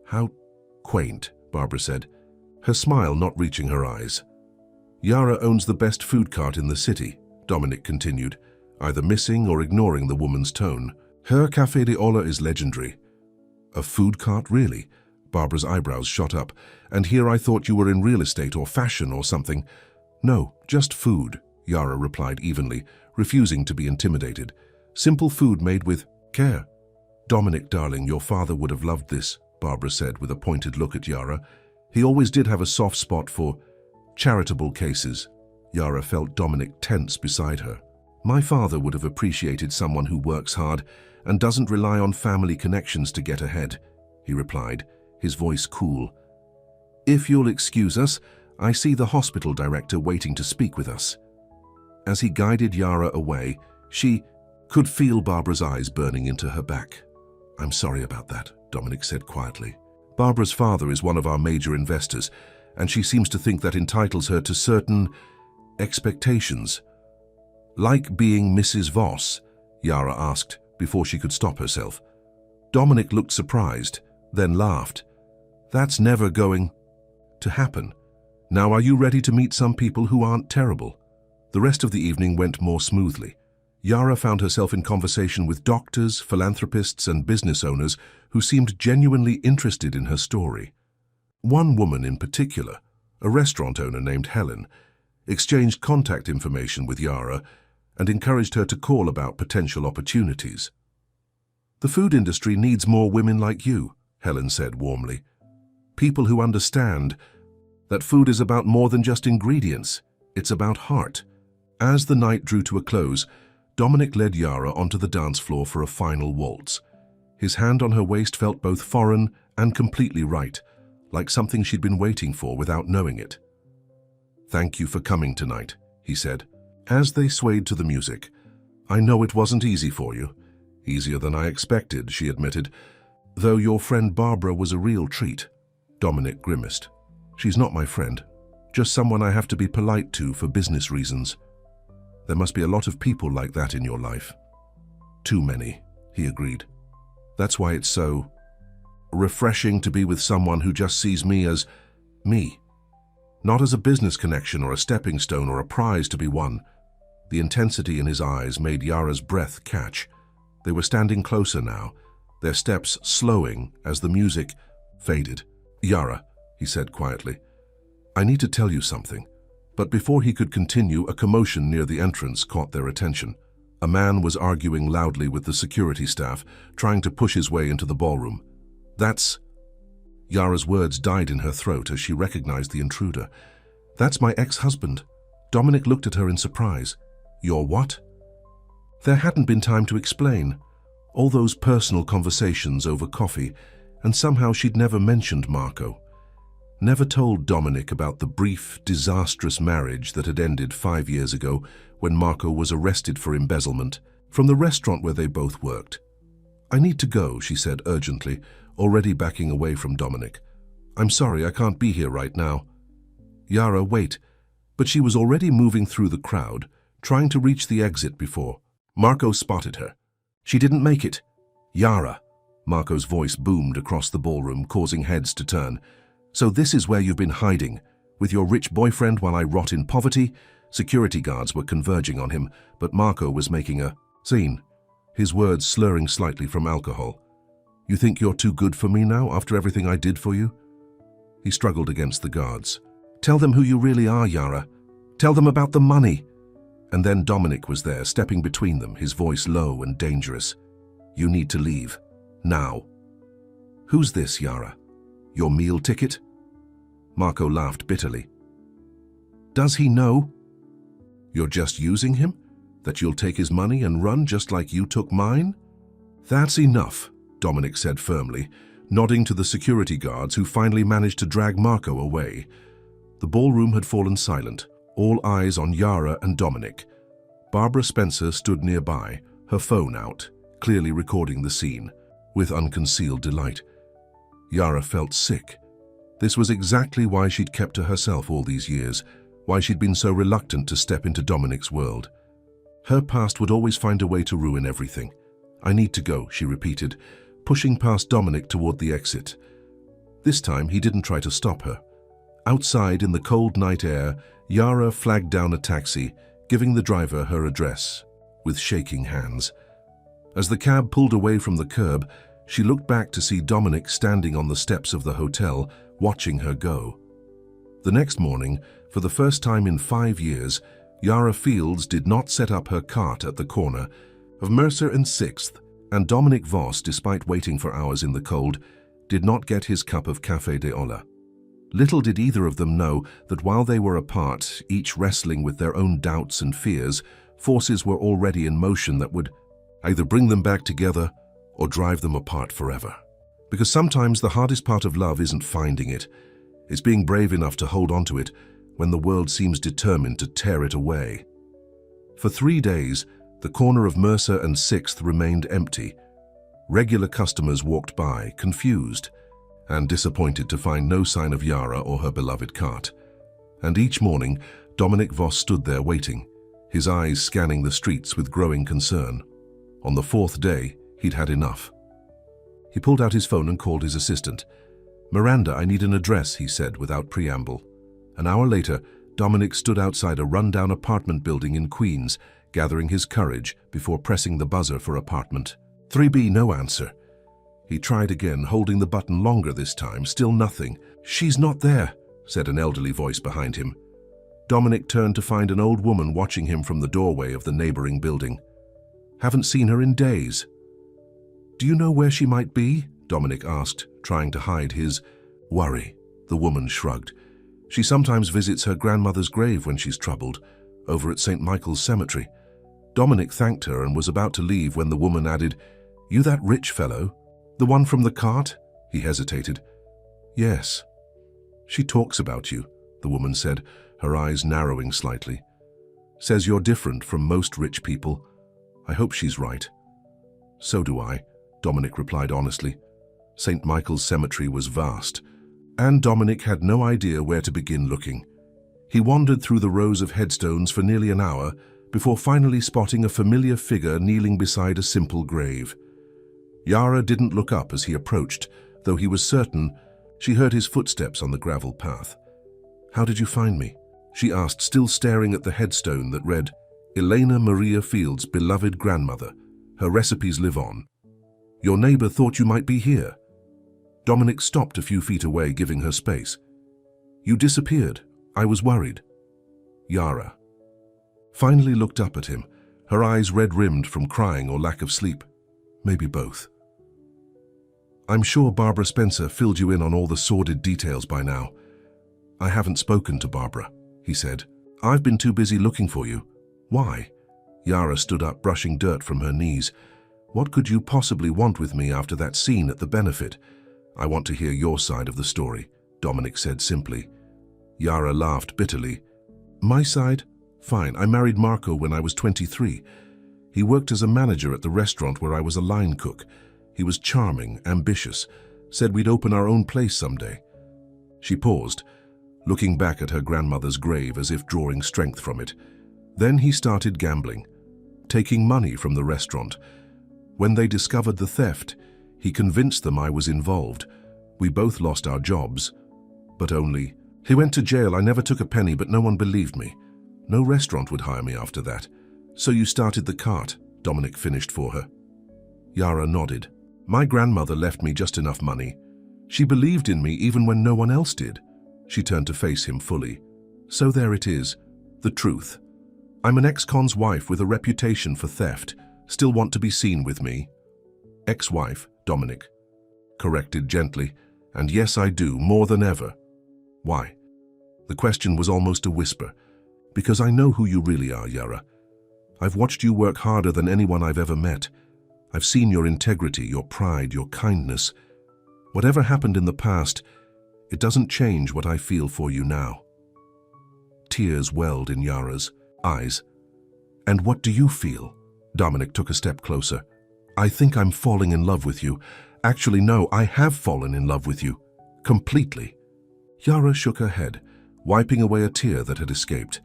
"How quaint," Barbara said, her smile not reaching her eyes. "Yara owns the best food cart in the city," Dominic continued, either missing or ignoring the woman's tone. "Her Café de Olla is legendary." "A food cart, really?" Barbara's eyebrows shot up. "And here I thought you were in real estate or fashion or something." "No, just food," Yara replied evenly, refusing to be intimidated. "Simple food made with care." "Dominic, darling, your father would have loved this," Barbara said with a pointed look at Yara. "He always did have a soft spot for charitable cases." Yara felt Dominic tense beside her. "My father would have appreciated someone who works hard and doesn't rely on family connections to get ahead," he replied, his voice cool. "If you'll excuse us, I see the hospital director waiting to speak with us." As he guided Yara away, she could feel Barbara's eyes burning into her back. "I'm sorry about that," Dominic said quietly. "Barbara's father is one of our major investors, and she seems to think that entitles her to certain expectations." "Like being Mrs. Voss?" Yara asked before she could stop herself. Dominic looked surprised, then laughed. "That's never going to happen. Now are you ready to meet some people who aren't terrible?" The rest of the evening went more smoothly. Yara found herself in conversation with doctors, philanthropists, and business owners who seemed genuinely interested in her story. One woman in particular, a restaurant owner named Helen, exchanged contact information with Yara and encouraged her to call about potential opportunities. "The food industry needs more women like you," Helen said warmly. "People who understand that food is about more than just ingredients, it's about heart." As the night drew to a close, Dominic led Yara onto the dance floor for a final waltz. His hand on her waist felt both foreign and completely right, like something she'd been waiting for without knowing it. "Thank you for coming tonight," he said. As they swayed to the music, "I know it wasn't easy for you. Easier than I expected, she admitted. Though your friend Barbara was a real treat. Dominic grimaced. She's not my friend. Just someone I have to be polite to for business reasons. There must be a lot of people like that in your life. Too many, he agreed. That's why it's so refreshing to be with someone who just sees me as me. Not as a business connection or a stepping stone or a prize to be won. The intensity in his eyes made Yara's breath catch. They were standing closer now, their steps slowing as the music faded. Yara, he said quietly, I need to tell you something. But before he could continue, a commotion near the entrance caught their attention. A man was arguing loudly with the security staff, trying to push his way into the ballroom. That's... Yara's words died in her throat as she recognized the intruder. That's my ex-husband. Dominic looked at her in surprise. Your what? There hadn't been time to explain. All those personal conversations over coffee, and somehow she'd never mentioned Marco. Never told Dominic about the brief, disastrous marriage that had ended 5 years ago when Marco was arrested for embezzlement from the restaurant where they both worked. I need to go, she said urgently, already backing away from Dominic. I'm sorry, I can't be here right now. Yara, wait. But she was already moving through the crowd, trying to reach the exit before Marco spotted her. She didn't make it. Yara, Marco's voice boomed across the ballroom, causing heads to turn. So this is where you've been hiding, with your rich boyfriend while I rot in poverty? Security guards were converging on him, but Marco was making a scene, his words slurring slightly from alcohol. You think you're too good for me now, after everything I did for you? He struggled against the guards. Tell them who you really are, Yara. Tell them about the money. And then Dominic was there, stepping between them, his voice low and dangerous. You need to leave. Now. Who's this, Yara? Your meal ticket? Marco laughed bitterly. Does he know? You're just using him? That you'll take his money and run just like you took mine? That's enough, Dominic said firmly, nodding to the security guards who finally managed to drag Marco away. The ballroom had fallen silent, all eyes on Yara and Dominic. Barbara Spencer stood nearby, her phone out, clearly recording the scene, with unconcealed delight. Yara felt sick. This was exactly why she'd kept to herself all these years, why she'd been so reluctant to step into Dominic's world. Her past would always find a way to ruin everything. I need to go, she repeated, pushing past Dominic toward the exit. This time, he didn't try to stop her. Outside, in the cold night air, Yara flagged down a taxi, giving the driver her address, with shaking hands. As the cab pulled away from the curb, she looked back to see Dominic standing on the steps of the hotel, watching her go. The next morning, for the first time in 5 years, Yara Fields did not set up her cart at the corner of Mercer and 6th, and Dominic Voss, despite waiting for hours in the cold, did not get his cup of Café de Olla. Little did either of them know that while they were apart, each wrestling with their own doubts and fears, forces were already in motion that would either bring them back together or drive them apart forever. Because sometimes the hardest part of love isn't finding it, it's being brave enough to hold on to it when the world seems determined to tear it away. For 3 days, the corner of Mercer and 6th remained empty. Regular customers walked by, confused and disappointed to find no sign of Yara or her beloved cart. And each morning, Dominic Voss stood there waiting, his eyes scanning the streets with growing concern. On the 4th day, he'd had enough. He pulled out his phone and called his assistant. Miranda, I need an address, he said without preamble. An hour later, Dominic stood outside a rundown apartment building in Queens, gathering his courage before pressing the buzzer for apartment. 3B, no answer. He tried again, holding the button longer this time, still nothing. She's not there, said an elderly voice behind him. Dominic turned to find an old woman watching him from the doorway of the neighboring building. Haven't seen her in days. Do you know where she might be? Dominic asked, trying to hide his worry. The woman shrugged. She sometimes visits her grandmother's grave when she's troubled, over at St. Michael's Cemetery. Dominic thanked her and was about to leave when the woman added, You that rich fellow? The one from the cart? He hesitated. Yes. She talks about you, the woman said, her eyes narrowing slightly. Says you're different from most rich people. I hope she's right. So do I, Dominic replied honestly. St. Michael's Cemetery was vast, and Dominic had no idea where to begin looking. He wandered through the rows of headstones for nearly an hour before finally spotting a familiar figure kneeling beside a simple grave. Yara didn't look up as he approached, though he was certain she heard his footsteps on the gravel path. "How did you find me?" she asked, still staring at the headstone that read, "Elena Maria Fields' beloved grandmother. Her recipes live on. Your neighbor thought you might be here." Dominic stopped a few feet away, giving her space. "You disappeared. I was worried." Yara finally looked up at him, her eyes red-rimmed from crying or lack of sleep. Maybe both. "I'm sure Barbara Spencer filled you in on all the sordid details by now." "I haven't spoken to Barbara," he said. "I've been too busy looking for you." "Why?" Yara stood up, brushing dirt from her knees. "What could you possibly want with me after that scene at the benefit?" "I want to hear your side of the story," Dominic said simply. Yara laughed bitterly. "My side? Fine. I married Marco when I was 23. He worked as a manager at the restaurant where I was a line cook. He was charming, ambitious, said we'd open our own place someday." She paused, looking back at her grandmother's grave as if drawing strength from it. "Then he started gambling, taking money from the restaurant. When they discovered the theft, he convinced them I was involved. We both lost our jobs, but only... He went to jail. I never took a penny, but no one believed me. No restaurant would hire me after that. So you started the cart," Dominic finished for her. Yara nodded. "My grandmother left me just enough money. She believed in me even when no one else did." She turned to face him fully. "So there it is, the truth. I'm an ex-con's wife with a reputation for theft. Still want to be seen with me?" "Ex-wife," Dominic corrected gently. "And yes, I do, more than ever." "Why?" The question was almost a whisper. "Because I know who you really are, Yara. I've watched you work harder than anyone I've ever met. I've seen your integrity, your pride, your kindness. Whatever happened in the past, it doesn't change what I feel for you now." Tears welled in Yara's eyes. "And what do you feel?" Dominic took a step closer. "I think I'm falling in love with you. Actually, no, I have fallen in love with you. Completely." Yara shook her head, wiping away a tear that had escaped.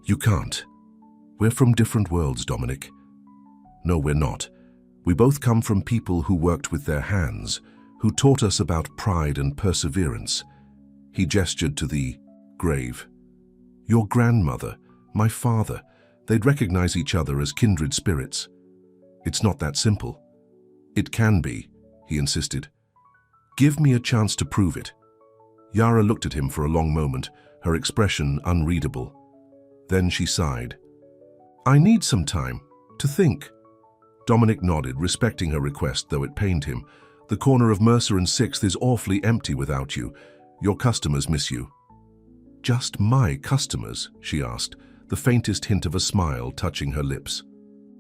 "You can't. We're from different worlds, Dominic." "No, we're not. We both come from people who worked with their hands, who taught us about pride and perseverance." He gestured to the grave. "Your grandmother, my father, they'd recognize each other as kindred spirits." "It's not that simple." "It can be," he insisted. "Give me a chance to prove it." Yara looked at him for a long moment, her expression unreadable. Then she sighed. "I need some time to think." Dominic nodded, respecting her request, though it pained him. "The corner of Mercer and 6th is awfully empty without you. Your customers miss you." "Just my customers?" she asked, the faintest hint of a smile touching her lips.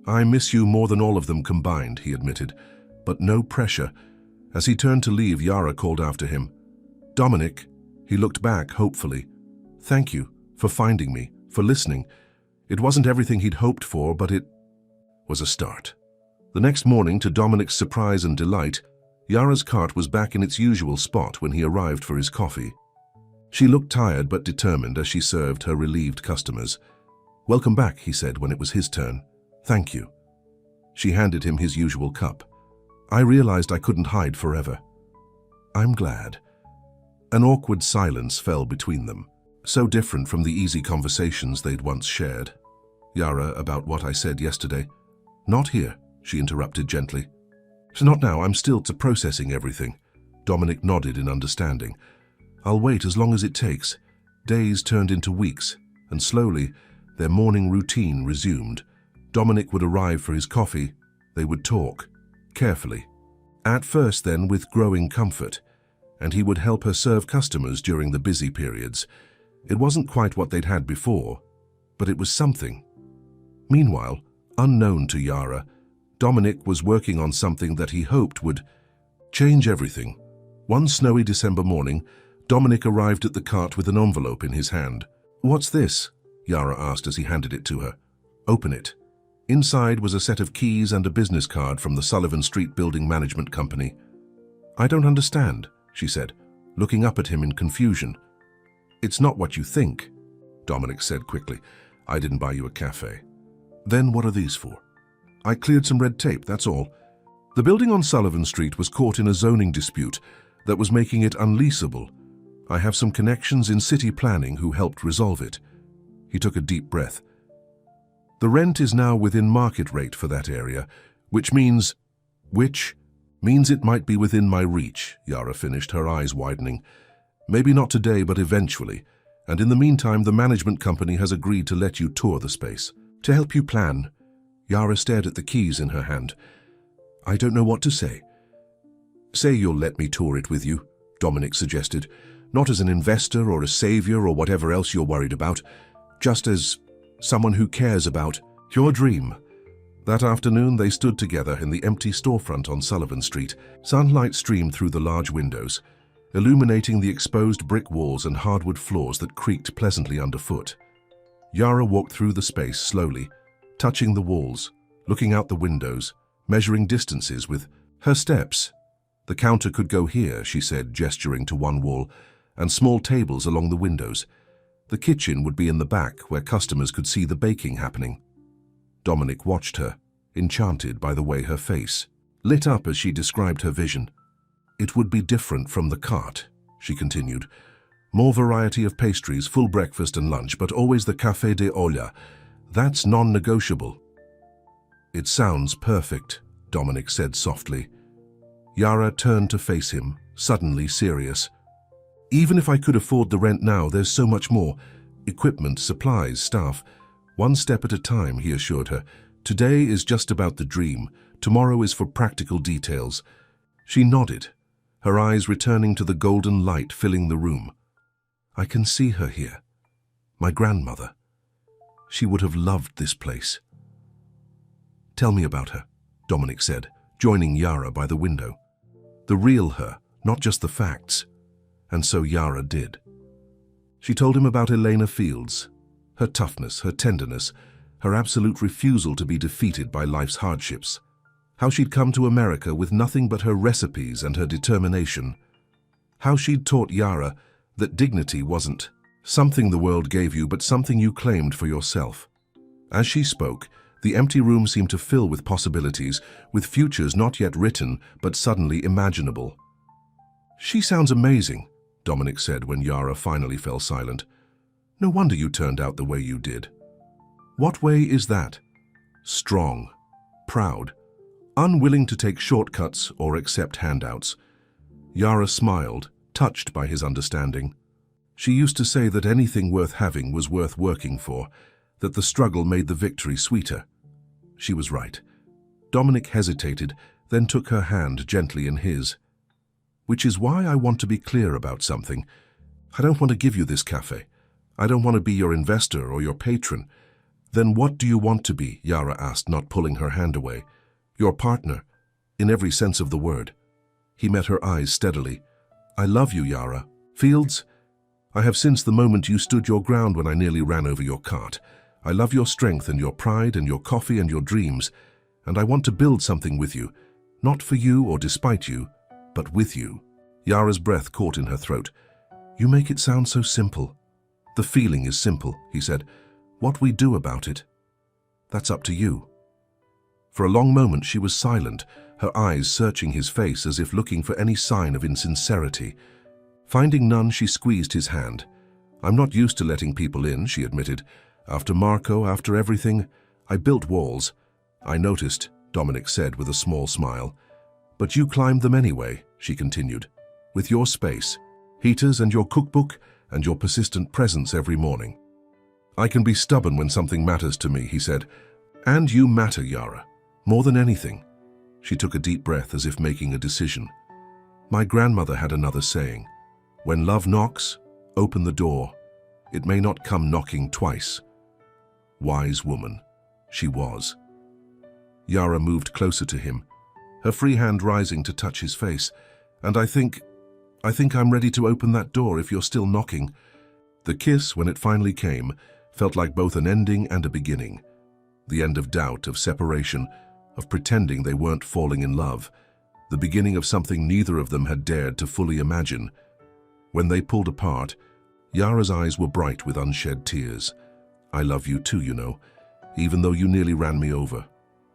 "I miss you more than all of them combined," he admitted, "but no pressure." As he turned to leave, Yara called after him. "Dominic." He looked back hopefully. "Thank you for finding me, for listening. It wasn't everything he'd hoped for, but it was a start." The next morning, to Dominic's surprise and delight, Yara's cart was back in its usual spot when he arrived for his coffee. She looked tired but determined as she served her relieved customers. "Welcome back," he said when it was his turn. "Thank you." She handed him his usual cup. "I realized I couldn't hide forever." "I'm glad." An awkward silence fell between them, so different from the easy conversations they'd once shared. "Yara, about what I said yesterday." "Not here," she interrupted gently. "So not now, I'm still processing everything." Dominic nodded in understanding. "I'll wait as long as it takes." Days turned into weeks, and slowly, their morning routine resumed. Dominic would arrive for his coffee. They would talk, carefully. At first, then, with growing comfort, and he would help her serve customers during the busy periods. It wasn't quite what they'd had before, but it was something. Meanwhile, unknown to Yara, Dominic was working on something that he hoped would change everything. One snowy December morning, Dominic arrived at the cart with an envelope in his hand. "What's this?" Yara asked as he handed it to her. "Open it." Inside was a set of keys and a business card from the Sullivan Street Building Management Company. "I don't understand," she said, looking up at him in confusion. "It's not what you think," Dominic said quickly. "I didn't buy you a cafe." "Then what are these for?" "I cleared some red tape, that's all. The building on Sullivan Street was caught in a zoning dispute that was making it unleasable. I have some connections in city planning who helped resolve it." He took a deep breath. "The rent is now within market rate for that area, which means it might be within my reach," Yara finished, her eyes widening. "Maybe not today, but eventually. And in the meantime, the management company has agreed to let you tour the space. To help you plan." Yara stared at the keys in her hand. "I don't know what to say." "Say you'll let me tour it with you," Dominic suggested. "Not as an investor or a savior or whatever else you're worried about, just as someone who cares about your dream." That afternoon, they stood together in the empty storefront on Sullivan Street. Sunlight streamed through the large windows, illuminating the exposed brick walls and hardwood floors that creaked pleasantly underfoot. Yara walked through the space slowly, touching the walls, looking out the windows, measuring distances with her steps. "The counter could go here," she said, gesturing to one wall, "and small tables along the windows. The kitchen would be in the back, where customers could see the baking happening." Dominic watched her, enchanted by the way her face lit up as she described her vision. "It would be different from the cart," she continued. "More variety of pastries, full breakfast and lunch, but always the Café de Olla. That's non-negotiable." "It sounds perfect," Dominic said softly. Yara turned to face him, suddenly serious. "Even if I could afford the rent now, there's so much more. Equipment, supplies, staff. One step at a time," he assured her. "Today is just about the dream. Tomorrow is for practical details." She nodded, her eyes returning to the golden light filling the room. "I can see her here. My grandmother. She would have loved this place." "Tell me about her," Dominic said, joining Yara by the window. "The real her, not just the facts." And so Yara did. She told him about Elena Fields, her toughness, her tenderness, her absolute refusal to be defeated by life's hardships. How she'd come to America with nothing but her recipes and her determination. How she'd taught Yara that dignity wasn't something the world gave you, but something you claimed for yourself. As she spoke, the empty room seemed to fill with possibilities, with futures not yet written, but suddenly imaginable. "She sounds amazing," Dominic said when Yara finally fell silent. "No wonder you turned out the way you did." "What way is that?" "Strong, proud, unwilling to take shortcuts or accept handouts." Yara smiled, touched by his understanding. She used to say that anything worth having was worth working for, that the struggle made the victory sweeter. She was right. Dominic hesitated, then took her hand gently in his. "Which is why I want to be clear about something. I don't want to give you this cafe. I don't want to be your investor or your patron." "Then what do you want to be?" Yara asked, not pulling her hand away. "Your partner, in every sense of the word." He met her eyes steadily. "I love you, Yara. Fields, I have since the moment you stood your ground when I nearly ran over your cart. I love your strength and your pride and your coffee and your dreams, and I want to build something with you, not for you or despite you, but with you." Yara's breath caught in her throat. "You make it sound so simple." "The feeling is simple," he said. "What we do about it, that's up to you." For a long moment she was silent, her eyes searching his face as if looking for any sign of insincerity. Finding none, she squeezed his hand. "I'm not used to letting people in," she admitted. "After Marco, after everything, I built walls." "I noticed," Dominic said with a small smile. "But you climbed them anyway," she continued. "With your space, heaters and your cookbook and your persistent presence every morning." "I can be stubborn when something matters to me," he said. "And you matter, Yara. More than anything." She took a deep breath as if making a decision. "My grandmother had another saying. When love knocks, open the door. It may not come knocking twice." Wise woman, she was. Yara moved closer to him, her free hand rising to touch his face. "And I think I'm ready to open that door if you're still knocking." The kiss, when it finally came, felt like both an ending and a beginning. The end of doubt, of separation, of pretending they weren't falling in love. The beginning of something neither of them had dared to fully imagine. When they pulled apart, Yara's eyes were bright with unshed tears. "I love you too, you know, even though you nearly ran me over."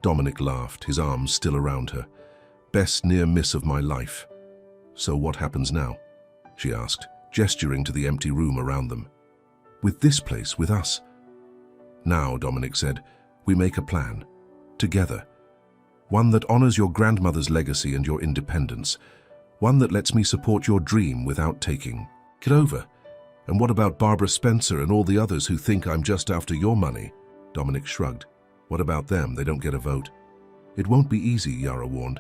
Dominic laughed, his arms still around her. "Best near miss of my life." "So what happens now?" she asked, gesturing to the empty room around them. "With this place, with us?" "Now," Dominic said, "we make a plan. Together. One that honors your grandmother's legacy and your independence. One that lets me support your dream without taking it over. And what about Barbara Spencer and all the others who think I'm just after your money?" Dominic shrugged. "What about them? They don't get a vote." "It won't be easy," Yara warned.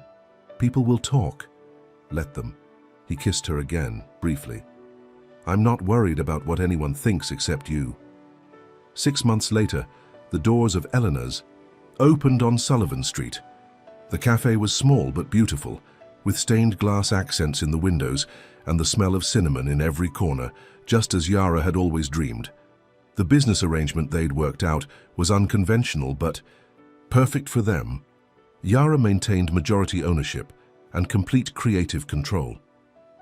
"People will talk." "Let them." He kissed her again, briefly. "I'm not worried about what anyone thinks except you." 6 months later, the doors of Eleanor's opened on Sullivan Street. The cafe was small but beautiful, with stained glass accents in the windows and the smell of cinnamon in every corner, just as Yara had always dreamed. The business arrangement they'd worked out was unconventional but perfect for them. Yara maintained majority ownership and complete creative control.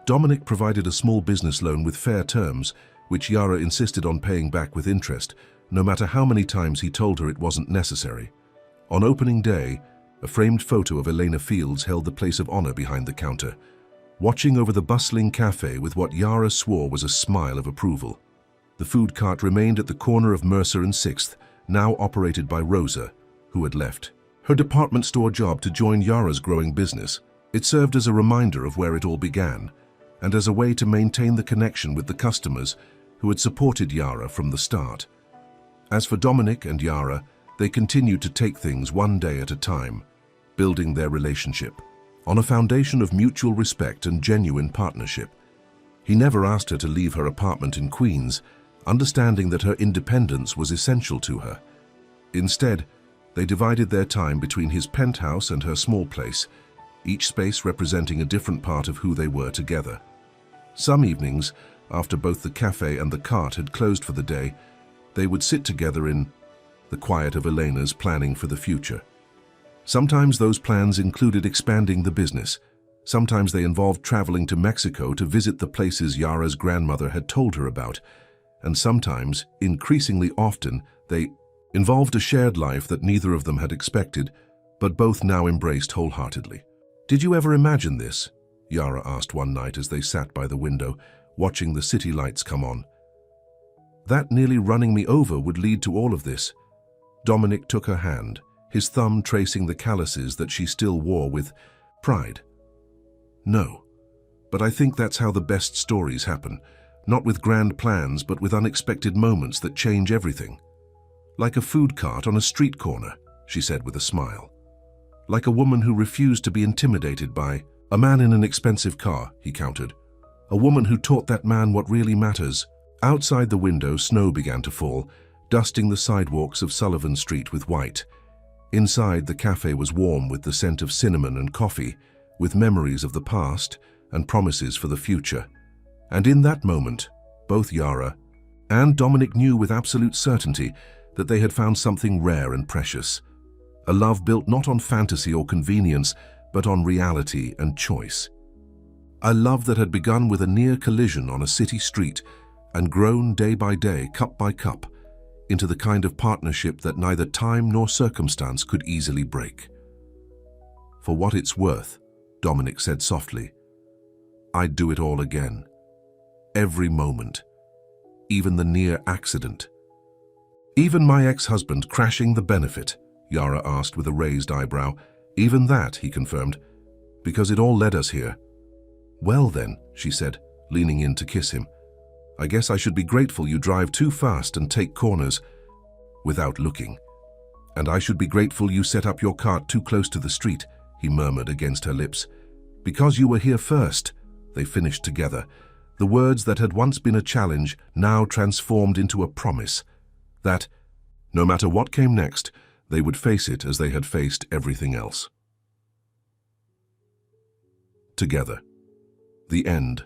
Dominic provided a small business loan with fair terms, which Yara insisted on paying back with interest, no matter how many times he told her it wasn't necessary. On opening day, a framed photo of Elena Fields held the place of honor behind the counter, watching over the bustling cafe with what Yara swore was a smile of approval. The food cart remained at the corner of Mercer and 6th, now operated by Rosa, who had left her department store job to join Yara's growing business. It served as a reminder of where it all began, and as a way to maintain the connection with the customers who had supported Yara from the start. As for Dominic and Yara, they continued to take things one day at a time, building their relationship on a foundation of mutual respect and genuine partnership. He never asked her to leave her apartment in Queens, understanding that her independence was essential to her. Instead, they divided their time between his penthouse and her small place, each space representing a different part of who they were together. Some evenings, after both the cafe and the cart had closed for the day, they would sit together in the quiet of Elena's, planning for the future. Sometimes those plans included expanding the business. Sometimes they involved traveling to Mexico to visit the places Yara's grandmother had told her about. And sometimes, increasingly often, they involved a shared life that neither of them had expected, but both now embraced wholeheartedly. "Did you ever imagine this?" Yara asked one night as they sat by the window, watching the city lights come on. "That nearly running me over would lead to all of this." Dominic took her hand, his thumb tracing the calluses that she still wore with pride. "No, but I think that's how the best stories happen, not with grand plans but with unexpected moments that change everything. Like a food cart on a street corner," she said with a smile. "Like a woman who refused to be intimidated by a man in an expensive car," he countered. "A woman who taught that man what really matters." Outside the window, snow began to fall, dusting the sidewalks of Sullivan Street with white. Inside, the cafe was warm with the scent of cinnamon and coffee, with memories of the past and promises for the future. And in that moment, both Yara and Dominic knew with absolute certainty that they had found something rare and precious. A love built not on fantasy or convenience, but on reality and choice. A love that had begun with a near collision on a city street and grown day by day, cup by cup, into the kind of partnership that neither time nor circumstance could easily break. "For what it's worth," Dominic said softly, "I'd do it all again. Every moment. Even the near accident." "Even my ex-husband crashing the benefit?" Yara asked with a raised eyebrow. "Even that," he confirmed, "because it all led us here." "Well then," she said, leaning in to kiss him, "I guess I should be grateful you drive too fast and take corners without looking. And I should be grateful you set up your cart too close to the street," he murmured against her lips. "Because you were here first." They finished together, the words that had once been a challenge now transformed into a promise, that, no matter what came next, they would face it as they had faced everything else. Together. The end.